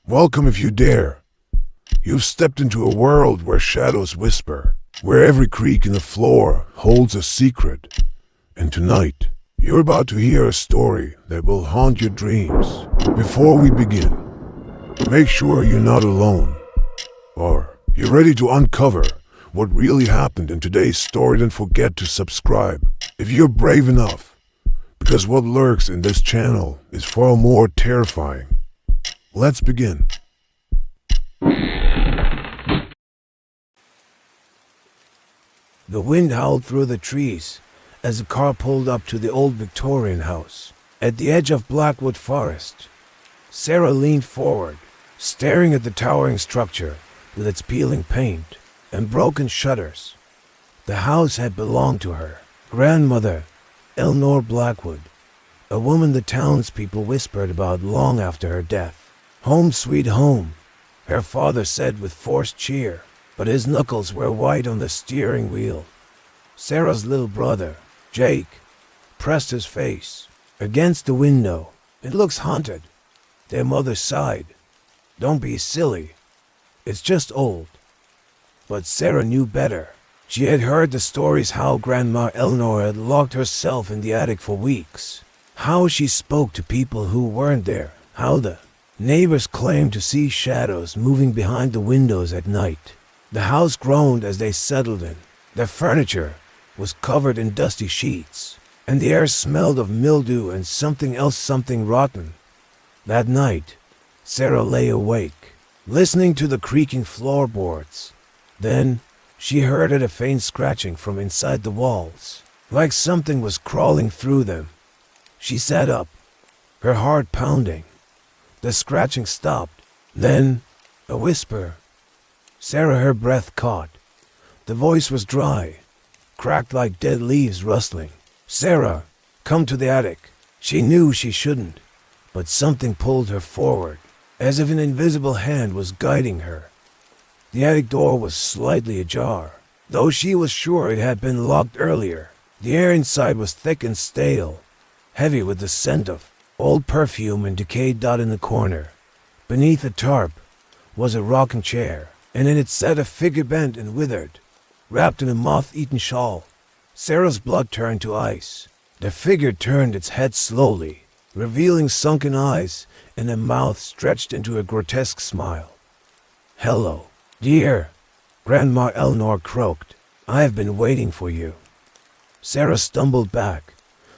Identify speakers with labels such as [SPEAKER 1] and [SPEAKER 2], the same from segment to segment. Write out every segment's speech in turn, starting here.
[SPEAKER 1] Welcome if you dare. You've stepped into a world where shadows whisper, where every creak in the floor holds a secret. And tonight, you're about to hear a story that will haunt your dreams. Before we begin, make sure you're not alone, or you're ready to uncover what really happened in today's story. Don't forget to subscribe if you're brave enough, because what lurks in this channel is far more terrifying. Let's begin.
[SPEAKER 2] The wind howled through the trees as the car pulled up to the old Victorian house at the edge of Blackwood Forest. Sarah leaned forward, staring at the towering structure with its peeling paint and broken shutters. The house had belonged to her grandmother, Eleanor Blackwood, a woman the townspeople whispered about long after her death. "Home sweet home," her father said with forced cheer, but his knuckles were white on the steering wheel. Sarah's little brother, Jake, pressed his face against the window. "It looks haunted." Their mother sighed. "Don't be silly. It's just old." But Sarah knew better. She had heard the stories how Grandma Eleanor had locked herself in the attic for weeks, how she spoke to people who weren't there, how the neighbors claimed to see shadows moving behind the windows at night. The house groaned as they settled in. The furniture was covered in dusty sheets, and the air smelled of mildew and something rotten. That night, Sarah lay awake, listening to the creaking floorboards. Then, she heard a faint scratching from inside the walls, like something was crawling through them. She sat up, her heart pounding. The scratching stopped. Then, a whisper. Sarah, her breath caught. The voice was dry, cracked like dead leaves rustling. "Sarah, come to the attic." She knew she shouldn't, but something pulled her forward, as if an invisible hand was guiding her. The attic door was slightly ajar, though she was sure it had been locked earlier. The air inside was thick and stale, heavy with the scent of old perfume and decayed dot in the corner. Beneath a tarp was a rocking chair, and in it sat a figure bent and withered, wrapped in a moth-eaten shawl. Sarah's blood turned to ice. The figure turned its head slowly, revealing sunken eyes and a mouth stretched into a grotesque smile. "Hello, dear," Grandma Eleanor croaked. "I've been waiting for you." Sarah stumbled back,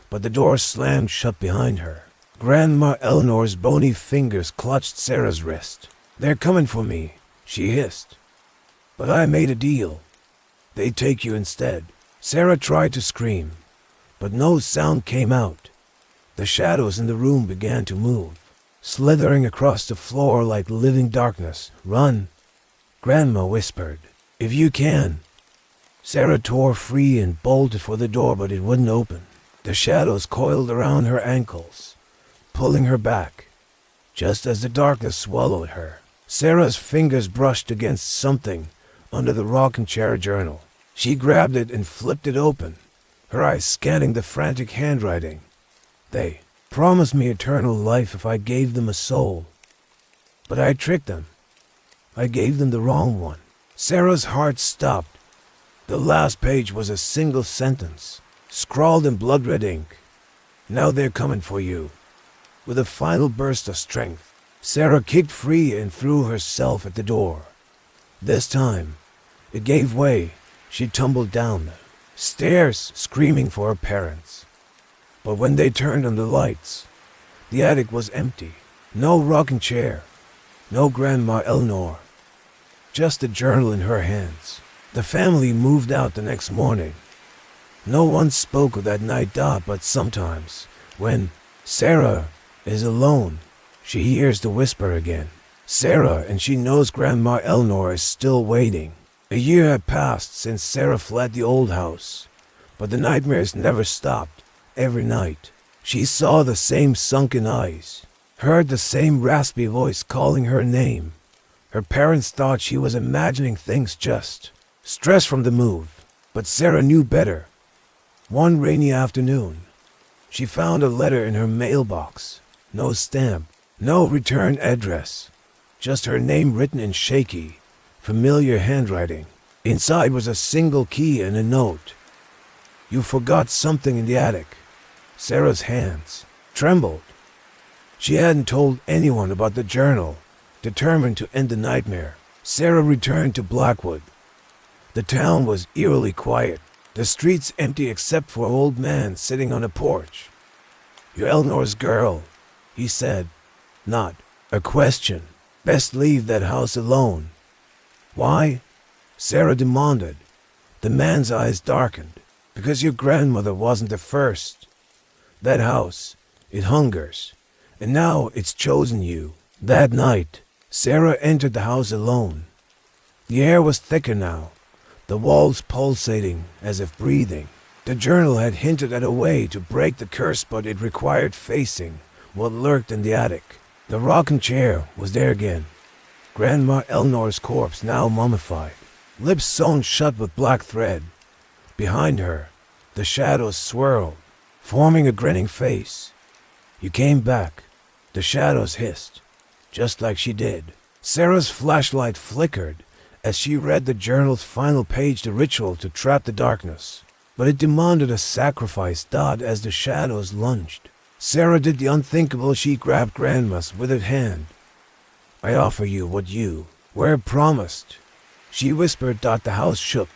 [SPEAKER 2] but the door slammed shut behind her. Grandma Eleanor's bony fingers clutched Sarah's wrist. "They're coming for me," she hissed. "But I made a deal. They'd take you instead." Sarah tried to scream, but no sound came out. The shadows in the room began to move, slithering across the floor like living darkness. "Run," Grandma whispered, "if you can." Sarah tore free and bolted for the door, but it wouldn't open. The shadows coiled around her ankles, pulling her back. Just as the darkness swallowed her, Sarah's fingers brushed against something under the rocking chair journal. She grabbed it and flipped it open, her eyes scanning the frantic handwriting. "They promised me eternal life if I gave them a soul. But I tricked them. I gave them the wrong one." Sarah's heart stopped. The last page was a single sentence, scrawled in blood-red ink. "Now they're coming for you." With a final burst of strength, Sarah kicked free and threw herself at the door. This time, it gave way. She tumbled down the stairs, screaming for her parents. But when they turned on the lights, the attic was empty. No rocking chair, no Grandma Eleanor, just the journal in her hands. The family moved out the next morning. No one spoke of that night, but sometimes, when Sarah is alone, she hears the whisper again. Sarah, and she knows Grandma Eleanor is still waiting. A year had passed since Sarah fled the old house, but the nightmares never stopped. Every night, she saw the same sunken eyes, heard the same raspy voice calling her name. Her parents thought she was imagining things, just stress from the move, but Sarah knew better. One rainy afternoon, she found a letter in her mailbox. No stamp, no return address, just her name written in shaky, familiar handwriting. Inside was a single key and a note. "You forgot something in the attic." Sarah's hands trembled. She hadn't told anyone about the journal, determined to end the nightmare. Sarah returned to Blackwood. The town was eerily quiet, the streets empty except for an old man sitting on a porch. "You're Eleanor's girl," he said. Not a question. "Best leave that house alone." "Why?" Sarah demanded. The man's eyes darkened. "Because your grandmother wasn't the first. That house, it hungers, and now it's chosen you." That night, Sarah entered the house alone. The air was thicker now, the walls pulsating as if breathing. The journal had hinted at a way to break the curse, but it required facing what lurked in the attic. The rocking chair was there again. Grandma Eleanor's corpse, now mummified, lips sewn shut with black thread. Behind her, the shadows swirled, forming a grinning face. "You came back," the shadows hissed, "just like she did." Sarah's flashlight flickered as she read the journal's final page, the ritual to trap the darkness. But it demanded a sacrifice. As the shadows lunged, Sarah did the unthinkable. She grabbed Grandma's withered hand. "I offer you what you were promised," she whispered. The house shook.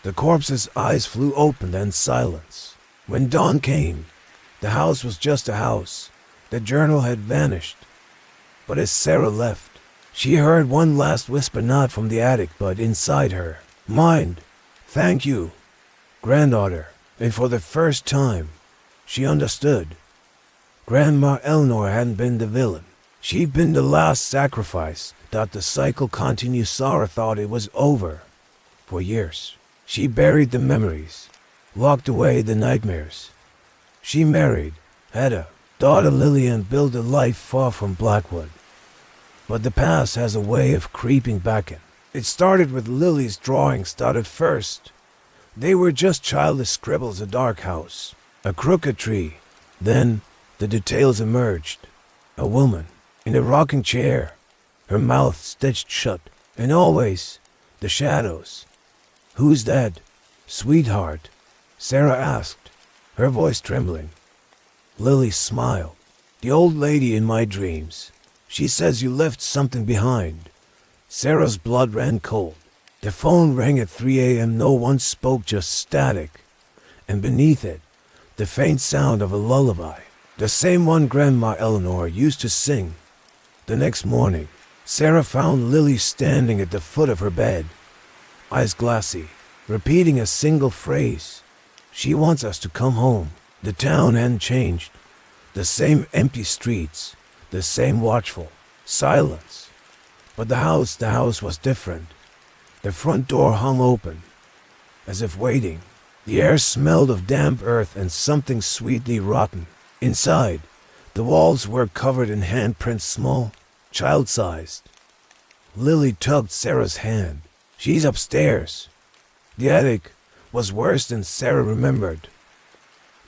[SPEAKER 2] The corpse's eyes flew open, then silence. When dawn came, the house was just a house. The journal had vanished. But as Sarah left, she heard one last whisper, not from the attic, but inside her mind. "Thank you, granddaughter." And for the first time, she understood. Grandma Eleanor hadn't been the villain. She'd been the last sacrifice. The cycle continued. Sarah thought it was over. For years, she buried the memories, locked away the nightmares. She married, had a daughter Lily, and built a life far from Blackwood. But the past has a way of creeping back in. It started with Lily's drawings. At first, they were just childish scribbles, a dark house, a crooked tree. Then the details emerged. A woman in a rocking chair, her mouth stitched shut, and always the shadows. "Who's that, sweetheart?" Sarah asked, her voice trembling. Lily smiled. "The old lady in my dreams. She says you left something behind." Sarah's blood ran cold. The phone rang at 3 a.m. No one spoke, just static. And beneath it, the faint sound of a lullaby. The same one Grandma Eleanor used to sing. The next morning, Sarah found Lily standing at the foot of her bed, eyes glassy, repeating a single phrase. "She wants us to come home." The town hadn't changed. The same empty streets, the same watchful silence. But the house was different. The front door hung open, as if waiting. The air smelled of damp earth and something sweetly rotten. Inside, the walls were covered in handprints, small, child-sized. Lily tugged Sarah's hand. "She's upstairs." The attic was worse than Sarah remembered.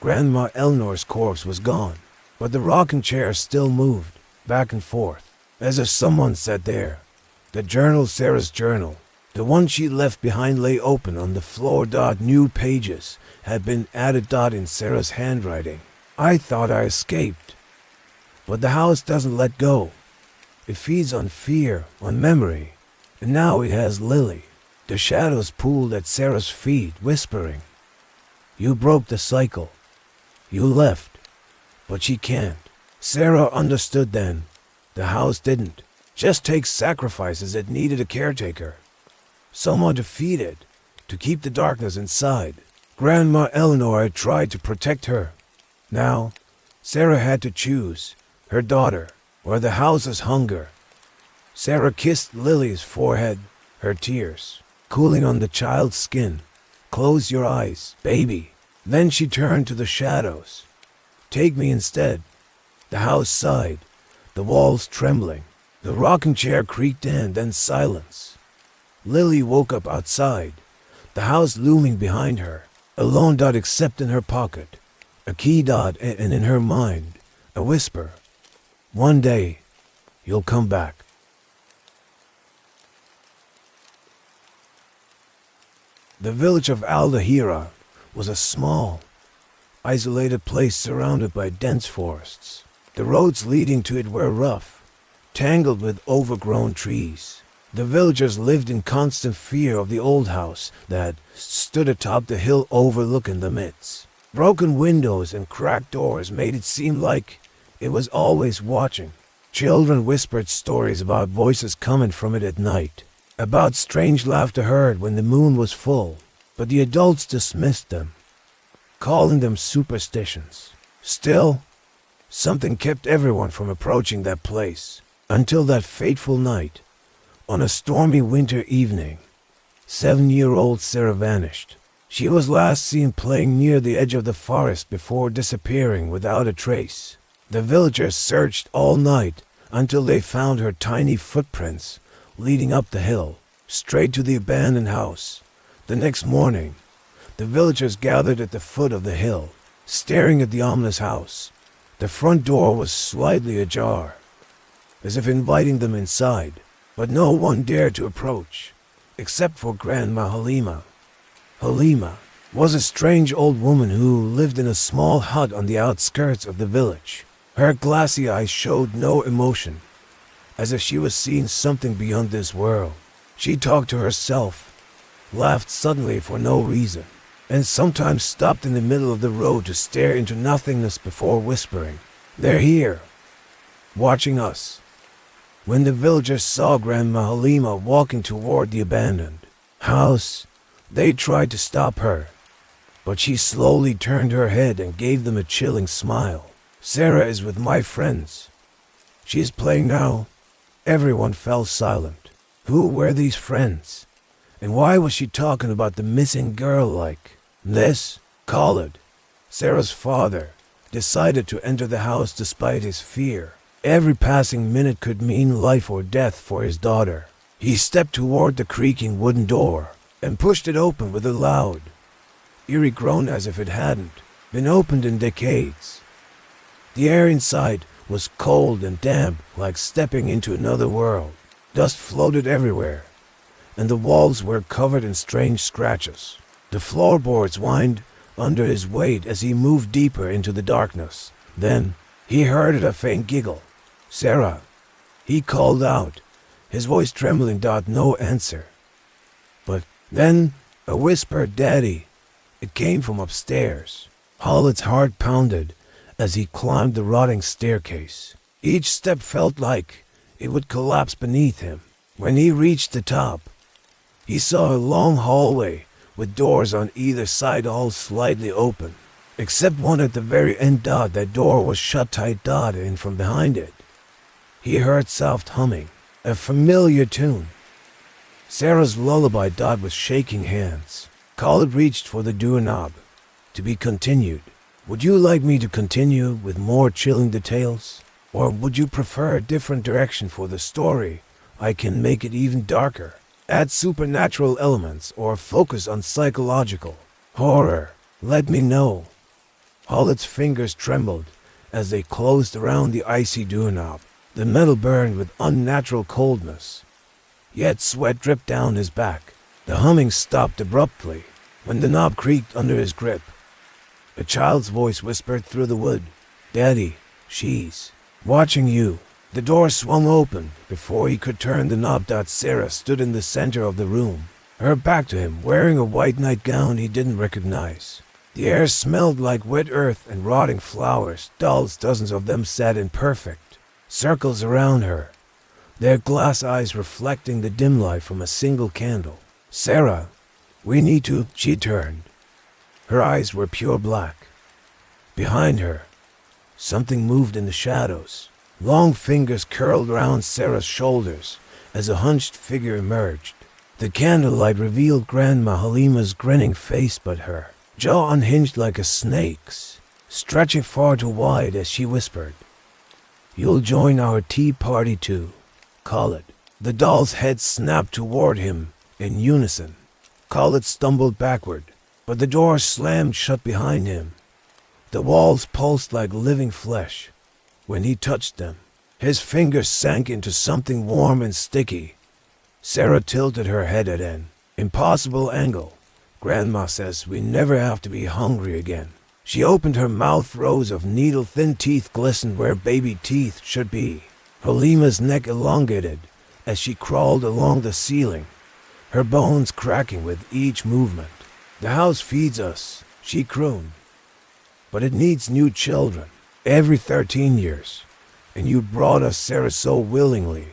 [SPEAKER 2] Grandma Eleanor's corpse was gone, but the rocking chair still moved back and forth, as if someone sat there. The journal, Sarah's journal, the one she left behind, lay open on the floor. New pages had been added. In Sarah's handwriting. "I thought I escaped. But the house doesn't let go. It feeds on fear, on memory. And now it has Lily." The shadows pooled at Sarah's feet, whispering, "You broke the cycle. You left. But she can't." Sarah understood then. The house didn't just take sacrifices. It needed a caretaker. Someone to feed it, to keep the darkness inside. Grandma Eleanor had tried to protect her. Now, Sarah had to choose her daughter or the house's hunger. Sarah kissed Lily's forehead, her tears cooling on the child's skin. "Close your eyes, baby." Then she turned to the shadows. "Take me instead." The house sighed, the walls trembling. The rocking chair creaked, and then silence. Lily woke up outside, the house looming behind her, alone. Except in her pocket, a key. And in her mind, a whisper. "One day, you'll come back." The village of Aldahira was a small, isolated place surrounded by dense forests. The roads leading to it were rough, tangled with overgrown trees. The villagers lived in constant fear of the old house that stood atop the hill overlooking the midst. Broken windows and cracked doors made it seem like it was always watching. Children whispered stories about voices coming from it at night, about strange laughter heard when the moon was full, but the adults dismissed them, calling them superstitions. Still, something kept everyone from approaching that place, until that fateful night. On a stormy winter evening, 7-year-old Sarah vanished. She was last seen playing near the edge of the forest before disappearing without a trace. The villagers searched all night until they found her tiny footprints leading up the hill, straight to the abandoned house. The next morning, the villagers gathered at the foot of the hill, staring at the ominous house. The front door was slightly ajar, as if inviting them inside, but no one dared to approach, except for Grandma Halima. Halima was a strange old woman who lived in a small hut on the outskirts of the village. Her glassy eyes showed no emotion, as if she was seeing something beyond this world. She talked to herself, laughed suddenly for no reason, and sometimes stopped in the middle of the road to stare into nothingness before whispering, "They're here, watching us." When the villagers saw Grandma Halima walking toward the abandoned house, they tried to stop her, but she slowly turned her head and gave them a chilling smile. "Sarah is with my friends. She is playing now." Everyone fell silent. Who were these friends? And why was she talking about the missing girl like this? Khalid, Sarah's father, decided to enter the house despite his fear. Every passing minute could mean life or death for his daughter. He stepped toward the creaking wooden door and pushed it open with a loud, eerie groan as if it hadn't been opened in decades. The air inside was cold and damp, like stepping into another world. Dust floated everywhere, and the walls were covered in strange scratches. The floorboards whined under his weight as he moved deeper into the darkness. Then he heard a faint giggle. "Sarah," he called out, his voice trembling. No answer. But then a whisper, "Daddy." It came from upstairs. Khalid's heart pounded as he climbed the rotting staircase. Each step felt like it would collapse beneath him. When he reached the top, he saw a long hallway with doors on either side, all slightly open, except one at the very end. That door was shut tight. And from behind it, he heard soft humming, a familiar tune. Sarah's lullaby. With shaking hands, Khalid reached for the doorknob. "To be continued. Would you like me to continue with more chilling details? Or would you prefer a different direction for the story? I can make it even darker, add supernatural elements, or focus on psychological horror. Let me know." Khalid's fingers trembled as they closed around the icy doorknob. The metal burned with unnatural coldness, yet sweat dripped down his back. The humming stopped abruptly when the knob creaked under his grip. A child's voice whispered through the wood, "Daddy, she's watching you." The door swung open before he could turn the knob. Sarah stood in the center of the room, her back to him, wearing a white nightgown he didn't recognize. The air smelled like wet earth and rotting flowers. Dolls, dozens of them, sat in perfect circles around her, their glass eyes reflecting the dim light from a single candle. "Sarah, we need to..." She turned. Her eyes were pure black. Behind her, something moved in the shadows. Long fingers curled around Sarah's shoulders as a hunched figure emerged. The candlelight revealed Grandma Halima's grinning face, but her jaw unhinged like a snake's, stretching far too wide as she whispered, "You'll join our tea party too, Khalid." The doll's head snapped toward him in unison. Khalid stumbled backward, but the door slammed shut behind him. The walls pulsed like living flesh when he touched them. His fingers sank into something warm and sticky. Sarah tilted her head at an impossible angle, Grandma says we never have to be hungry again. She opened her mouth, rows of needle-thin teeth glistened where baby teeth should be. Halima's neck elongated as she crawled along the ceiling, her bones cracking with each movement. The house feeds us, she crooned, but it needs new children every 13 years. And you brought us, Sarah, so willingly.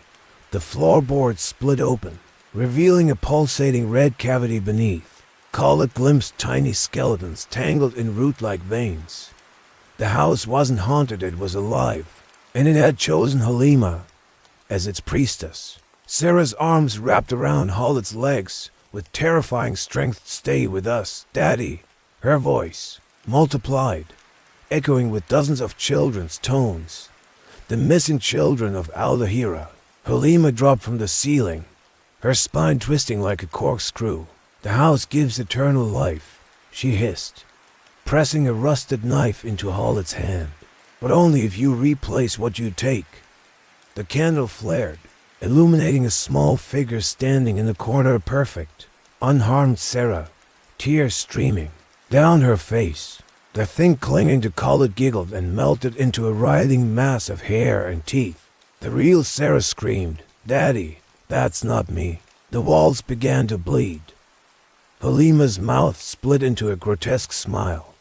[SPEAKER 2] The floorboards split open, revealing a pulsating red cavity beneath. Khalid glimpsed tiny skeletons tangled in root-like veins. The house wasn't haunted, it was alive, and it had chosen Halima as its priestess. Sarah's arms wrapped around Khalid's legs with terrifying strength. Stay with us, Daddy. Her voice multiplied, echoing with dozens of children's tones. The missing children of Al-Dahira. Halima dropped from the ceiling, her spine twisting like a corkscrew. The house gives eternal life, she hissed, pressing a rusted knife into Khalid's hand. But only if you replace what you take. The candle flared, illuminating a small figure standing in the corner, perfect, unharmed Sarah, tears streaming down her face. The thing clinging to Khalid giggled and melted into a writhing mass of hair and teeth. The real Sarah screamed, "Daddy, that's not me." The walls began to bleed. Halima's mouth split into a grotesque smile.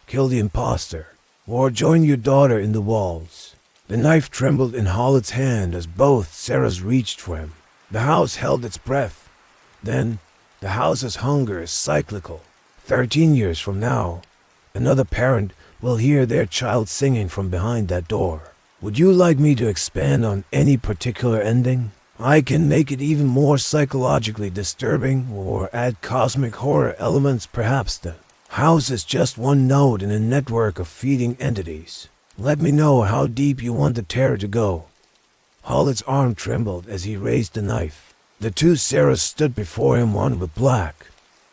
[SPEAKER 2] "Kill the imposter, or join your daughter in the walls." The knife trembled in Khalid's hand as both Sarahs reached for him. The house held its breath. Then, the house's hunger is cyclical. 13 years from now, another parent will hear their child singing from behind that door. Would you like me to expand on any particular ending? I can make it even more psychologically disturbing or add cosmic horror elements. Perhaps the house is just one node in a network of feeding entities. Let me know how deep you want the terror to go. Khalid's arm trembled as he raised the knife. The two Sarahs stood before him, one with black,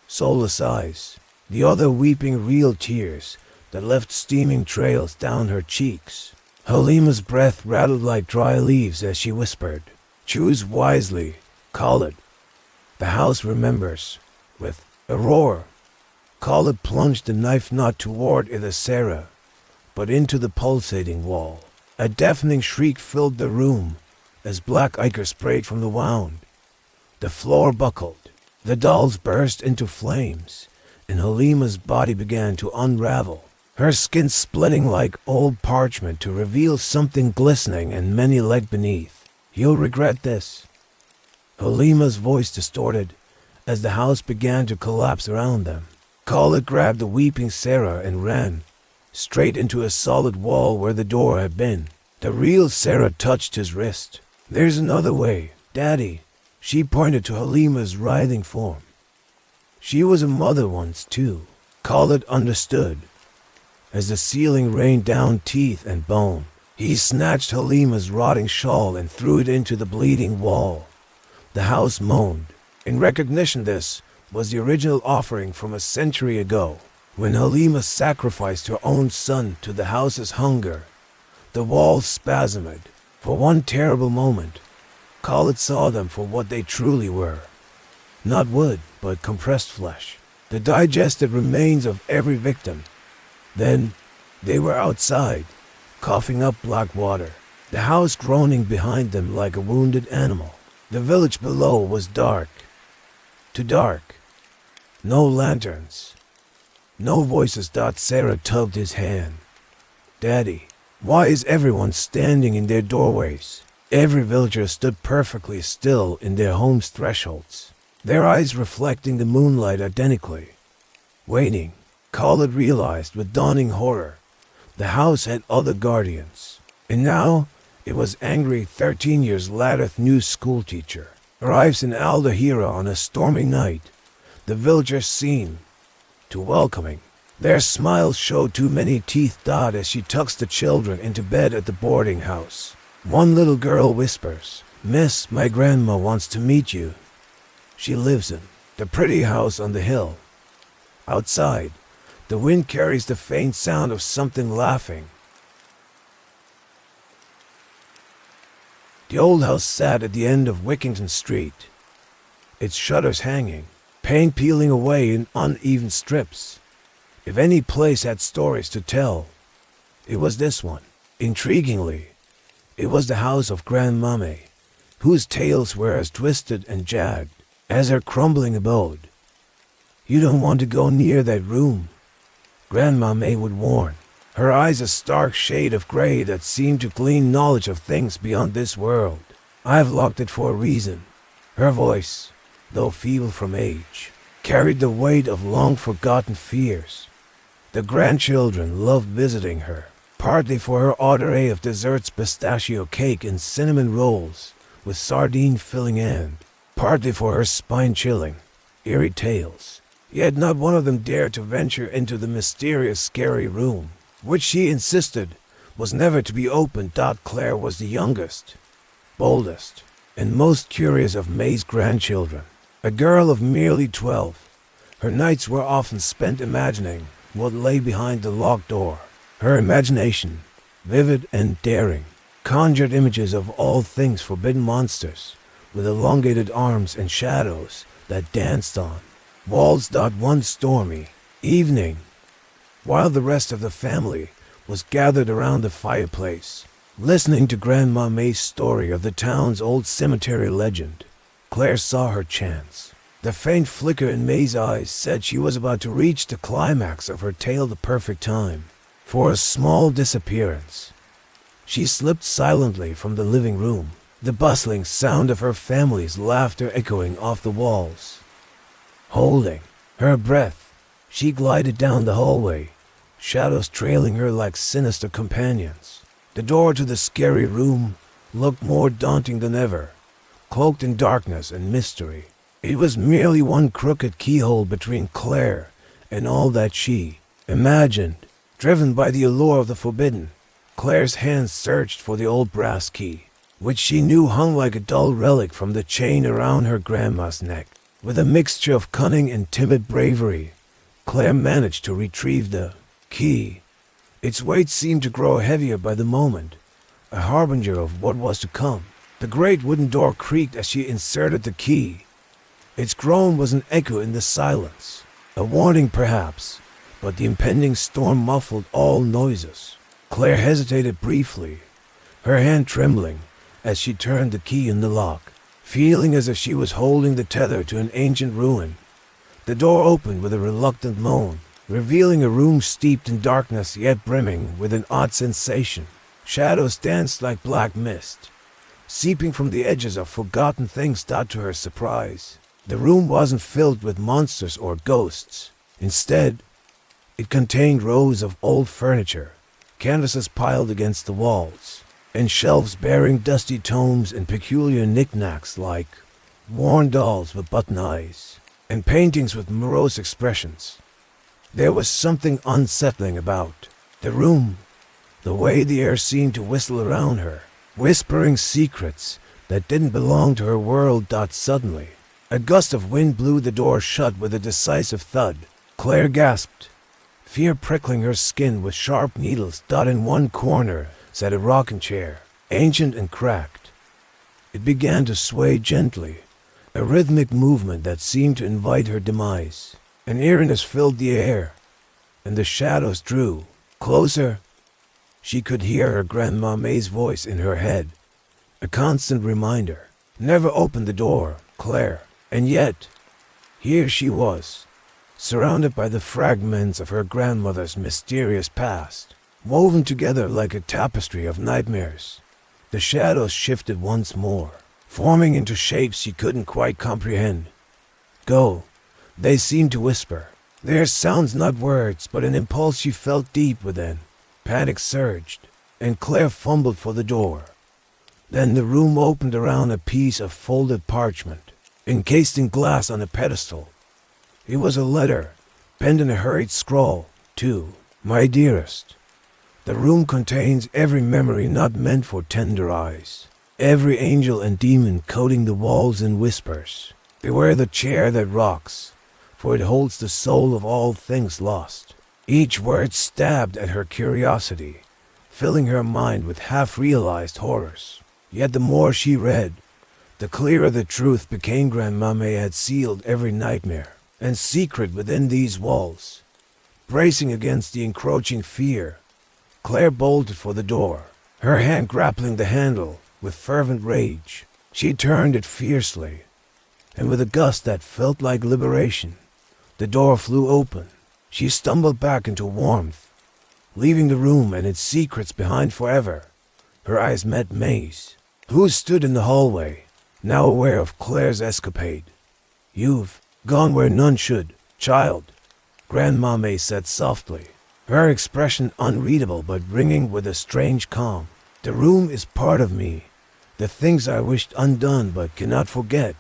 [SPEAKER 2] soulless eyes, the other weeping real tears that left steaming trails down her cheeks. Halima's breath rattled like dry leaves as she whispered, "Choose wisely, Khalid. The house remembers." With a roar, Khalid plunged the knife not toward either Sarah, but into the pulsating wall. A deafening shriek filled the room as black ichor sprayed from the wound. The floor buckled, the dolls burst into flames, and Halima's body began to unravel, her skin splitting like old parchment to reveal something glistening and many-legged beneath. "You'll regret this." Halima's voice distorted as the house began to collapse around them. Khalid grabbed the weeping Sarah and ran straight into a solid wall where the door had been. The real Sarah touched his wrist. "There's another way, Daddy." She pointed to Halima's writhing form. She was a mother once, too. Khalid understood. As the ceiling rained down teeth and bone, he snatched Halima's rotting shawl and threw it into the bleeding wall. The house moaned. In recognition, this was the original offering from a century ago, when Halima sacrificed her own son to the house's hunger. The walls spasmed. For one terrible moment, Khalid saw them for what they truly were. Not wood, but compressed flesh. The digested remains of every victim. Then, they were outside, coughing up black water, the house groaning behind them like a wounded animal. The village below was dark. Too dark. No lanterns. No voices. Sarah tugged his hand. "Daddy, why is everyone standing in their doorways?" Every villager stood perfectly still in their home's thresholds, their eyes reflecting the moonlight identically. Waiting, Khalid realized with dawning horror. The house had other guardians, and now it was angry 13 years later. New schoolteacher arrives in Al-Dahira on a stormy night. The villagers seem too welcoming. Their smiles show too many teeth. As she tucks the children into bed at the boarding house, one little girl whispers, "Miss, my grandma wants to meet you." She lives in the pretty house on the hill. Outside, the wind carries the faint sound of something laughing. The old house sat at the end of Wickington Street, its shutters hanging, paint peeling away in uneven strips. If any place had stories to tell, it was this one. Intriguingly, it was the house of Grandmame, whose tales were as twisted and jagged as her crumbling abode. "You don't want to go near that room," Grandmame would warn, her eyes a stark shade of gray that seemed to glean knowledge of things beyond this world. "I've locked it for a reason." Her voice, though feeble from age, carried the weight of long-forgotten fears. The grandchildren loved visiting her, partly for her odd array of desserts, pistachio cake and cinnamon rolls with sardine filling, and partly for her spine-chilling, eerie tales. Yet not one of them dared to venture into the mysterious, scary room, which she insisted was never to be opened. Claire was the youngest, boldest, and most curious of May's grandchildren. A girl of merely 12, her nights were often spent imagining what lay behind the locked door. Her imagination, vivid and daring, conjured images of all things forbidden, monsters with elongated arms and shadows that danced on walls. One stormy evening, while the rest of the family was gathered around the fireplace, listening to Grandma May's story of the town's old cemetery legend, Claire saw her chance. The faint flicker in May's eyes said she was about to reach the climax of her tale, the perfect time for a small disappearance. She slipped silently from the living room, the bustling sound of her family's laughter echoing off the walls. Holding her breath, she glided down the hallway, shadows trailing her like sinister companions. The door to the scary room looked more daunting than ever, cloaked in darkness and mystery. It was merely one crooked keyhole between Claire and all that she imagined. Driven by the allure of the forbidden, Claire's hands searched for the old brass key, which she knew hung like a dull relic from the chain around her grandma's neck. With a mixture of cunning and timid bravery, Claire managed to retrieve the key. Its weight seemed to grow heavier by the moment, a harbinger of what was to come. The great wooden door creaked as she inserted the key. Its groan was an echo in the silence, a warning perhaps, but the impending storm muffled all noises. Claire hesitated briefly, her hand trembling as she turned the key in the lock, feeling as if she was holding the tether to an ancient ruin. The door opened with a reluctant moan, revealing a room steeped in darkness yet brimming with an odd sensation. Shadows danced like black mist, seeping from the edges of forgotten things. To her surprise, the room wasn't filled with monsters or ghosts. Instead, it contained rows of old furniture, canvases piled against the walls, and shelves bearing dusty tomes and peculiar knickknacks like worn dolls with button eyes and paintings with morose expressions. There was something unsettling about the room, the way the air seemed to whistle around her, whispering secrets that didn't belong to her world. Suddenly, a gust of wind blew the door shut with a decisive thud. Claire gasped, fear prickling her skin with sharp needles. In one corner sat a rocking chair, ancient and cracked. It began to sway gently, a rhythmic movement that seemed to invite her demise. An eeriness filled the air, and the shadows drew closer. She could hear her Grandma May's voice in her head, a constant reminder. Never open the door, Claire. And yet, here she was, surrounded by the fragments of her grandmother's mysterious past, woven together like a tapestry of nightmares. The shadows shifted once more, forming into shapes she couldn't quite comprehend. Go, they seemed to whisper. Their sounds not words, but an impulse she felt deep within. Panic surged, and Claire fumbled for the door. Then the room opened around a piece of folded parchment, encased in glass on a pedestal. It was a letter, penned in a hurried scrawl, to my dearest. The room contains every memory not meant for tender eyes, every angel and demon coating the walls in whispers. Beware the chair that rocks, for it holds the soul of all things lost. Each word stabbed at her curiosity, filling her mind with half-realized horrors. Yet the more she read, the clearer the truth became. Grandmame had sealed every nightmare, and secret within these walls. Bracing against the encroaching fear, Claire bolted for the door, her hand grappling the handle with fervent rage. She turned it fiercely, and with a gust that felt like liberation, the door flew open. She stumbled back into warmth, leaving the room and its secrets behind forever. Her eyes met May's, who stood in the hallway, now aware of Claire's escapade. "You've gone where none should, child," Grandma May said softly, her expression unreadable but ringing with a strange calm. "The room is part of me, the things I wished undone but cannot forget."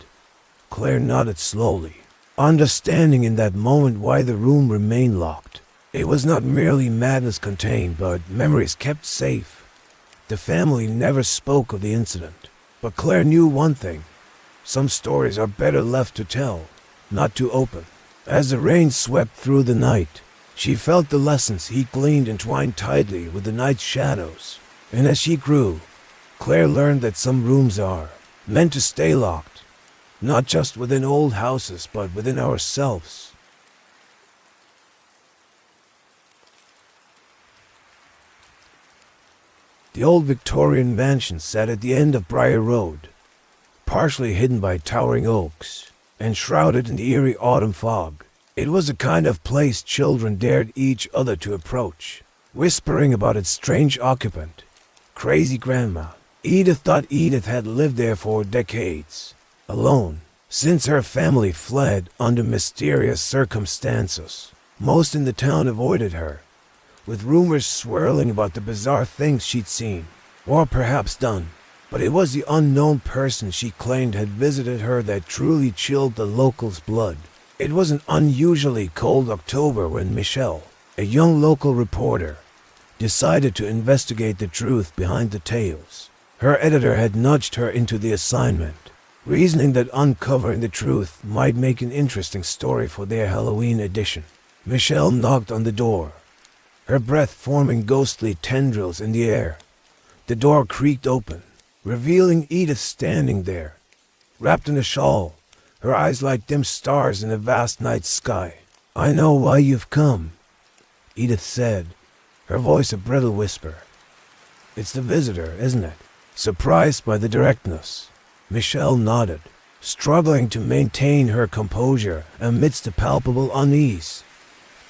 [SPEAKER 2] Claire nodded slowly, understanding in that moment why the room remained locked. It was not merely madness contained, but memories kept safe. The family never spoke of the incident, but Claire knew one thing: some stories are better left to tell, not to open. As the rain swept through the night, she felt the lessons he gleaned entwined tightly with the night's shadows. And as she grew, Claire learned that some rooms are meant to stay locked, not just within old houses, but within ourselves. The old Victorian mansion sat at the end of Briar Road, partially hidden by towering oaks and shrouded in the eerie autumn fog. It was the kind of place children dared each other to approach, whispering about its strange occupant, Crazy Grandma. Edith thought Edith had lived there for decades, alone, since her family fled under mysterious circumstances. Most in the town avoided her, with rumors swirling about the bizarre things she'd seen, or perhaps done. But it was the unknown person she claimed had visited her that truly chilled the locals' blood. It was an unusually cold October when Michelle, a young local reporter, decided to investigate the truth behind the tales. Her editor had nudged her into the assignment, reasoning that uncovering the truth might make an interesting story for their Halloween edition. Michelle knocked on the door, her breath forming ghostly tendrils in the air. The door creaked open, revealing Edith standing there, wrapped in a shawl, her eyes like dim stars in a vast night sky. "I know why you've come," Edith said, her voice a brittle whisper. "It's the visitor, isn't it?" Surprised by the directness, Michelle nodded, struggling to maintain her composure amidst a palpable unease.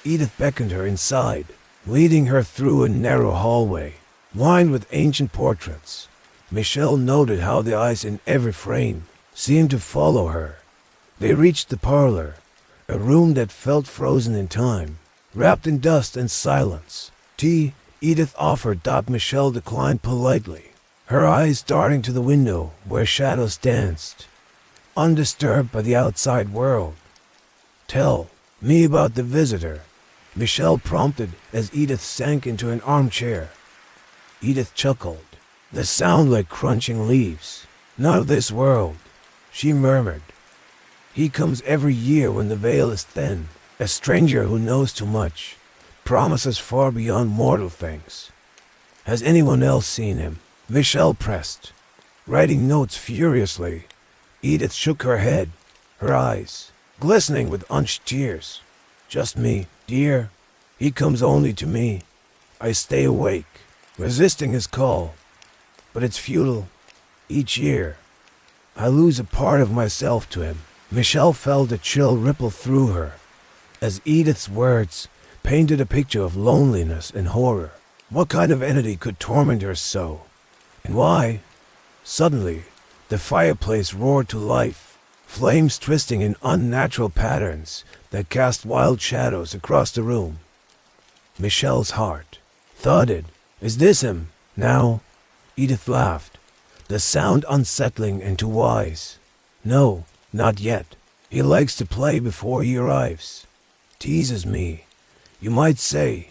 [SPEAKER 2] Edith beckoned her inside, leading her through a narrow hallway, lined with ancient portraits. Michelle noted how the eyes in every frame seemed to follow her. They reached the parlor, a room that felt frozen in time, wrapped in dust and silence. "Tea," Edith offered, that Michelle declined politely, her eyes darting to the window where shadows danced, undisturbed by the outside world. "Tell me about the visitor," Michelle prompted as Edith sank into an armchair. Edith chuckled, the sound like crunching leaves. "Not of this world," she murmured. "He comes every year when the veil is thin, a stranger who knows too much, promises far beyond mortal things." "Has anyone else seen him?" Michelle pressed, writing notes furiously. Edith shook her head, her eyes glistening with unshed tears. "Just me, dear. He comes only to me. I stay awake, resisting his call. But it's futile. Each year, I lose a part of myself to him." Michelle felt a chill ripple through her, as Edith's words painted a picture of loneliness and horror. What kind of entity could torment her so? And why? Suddenly, the fireplace roared to life, flames twisting in unnatural patterns that cast wild shadows across the room. Michelle's heart thudded. "Is this him, now?" Edith laughed, the sound unsettling and too wise. "No, not yet. He likes to play before he arrives. Teases me, you might say."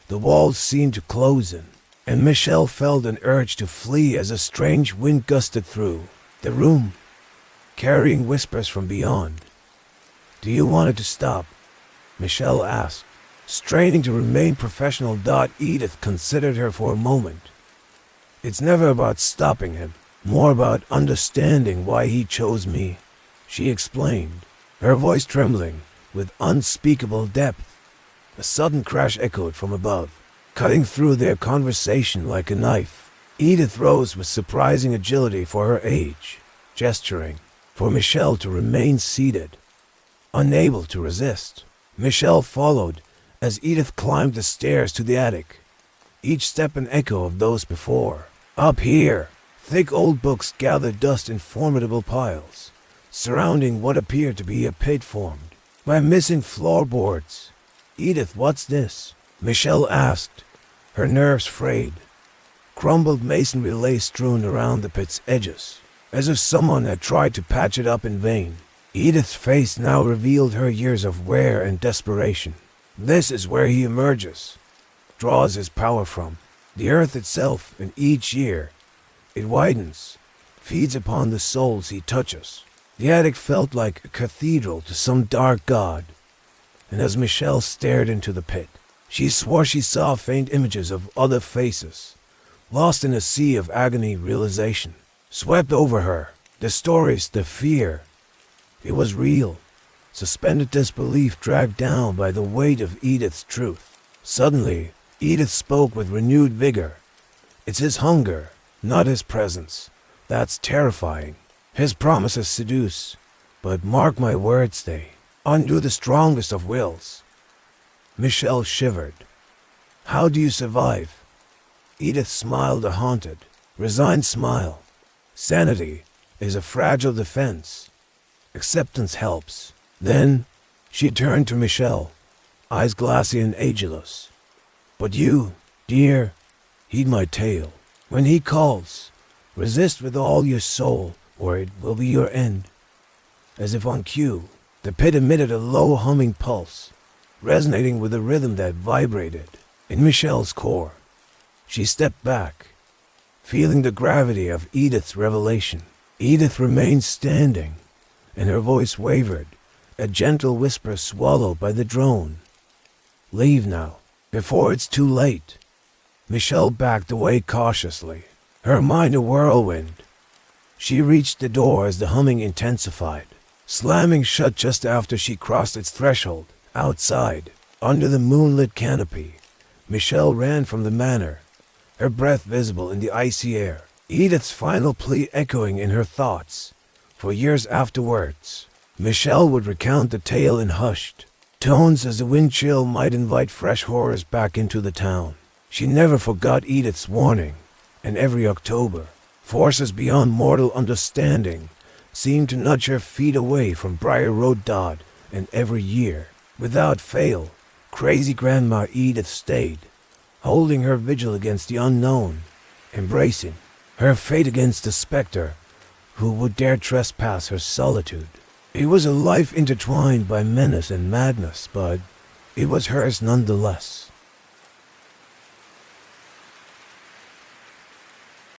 [SPEAKER 2] The walls seemed to close in, and Michelle felt an urge to flee as a strange wind gusted through the room, carrying whispers from beyond. "Do you want it to stop?" Michelle asked, straining to remain professional. Edith considered her for a moment. "It's never about stopping him, more about understanding why he chose me," she explained, her voice trembling with unspeakable depth. A sudden crash echoed from above, cutting through their conversation like a knife. Edith rose with surprising agility for her age, gesturing for Michelle to remain seated. Unable to resist, Michelle followed as Edith climbed the stairs to the attic, each step an echo of those before. Up here, thick old books gathered dust in formidable piles, surrounding what appeared to be a pit formed by missing floorboards. "Edith, what's this?" Michelle asked, her nerves frayed. Crumbled masonry lay strewn around the pit's edges, as if someone had tried to patch it up in vain. Edith's face now revealed her years of wear and desperation. "This is where he emerges, draws his power from. The earth itself, and each year it widens, feeds upon the souls he touches." The attic felt like a cathedral to some dark god, and as Michelle stared into the pit, she swore she saw faint images of other faces, lost in a sea of agony. Realization swept over her. The stories, the fear. It was real. Suspended disbelief dragged down by the weight of Edith's truth. Suddenly, Edith spoke with renewed vigor. "It's his hunger, not his presence, that's terrifying. His promises seduce, but mark my words, they undo the strongest of wills." Michelle shivered. "How do you survive?" Edith smiled a haunted, resigned smile. "Sanity is a fragile defense. Acceptance helps." Then she turned to Michelle, eyes glassy and ageless. "But you, dear, heed my tale. When he calls, resist with all your soul, or it will be your end." As if on cue, the pit emitted a low humming pulse, resonating with a rhythm that vibrated in Michelle's core. She stepped back, feeling the gravity of Edith's revelation. Edith remained standing, and her voice wavered, a gentle whisper swallowed by the drone. "Leave now, before it's too late." Michelle backed away cautiously, her mind a whirlwind. She reached the door as the humming intensified, slamming shut just after she crossed its threshold. Outside, under the moonlit canopy, Michelle ran from the manor, her breath visible in the icy air, Edith's final plea echoing in her thoughts. For years afterwards, Michelle would recount the tale in hushed tones as the wind chill might invite fresh horrors back into the town. She never forgot Edith's warning, and every October, forces beyond mortal understanding seemed to nudge her feet away from Briar Road Dodd, and every year, without fail, crazy Grandma Edith stayed, holding her vigil against the unknown, embracing her fate against the specter who would dare trespass her solitude. It was a life intertwined by menace and madness, but it was hers nonetheless.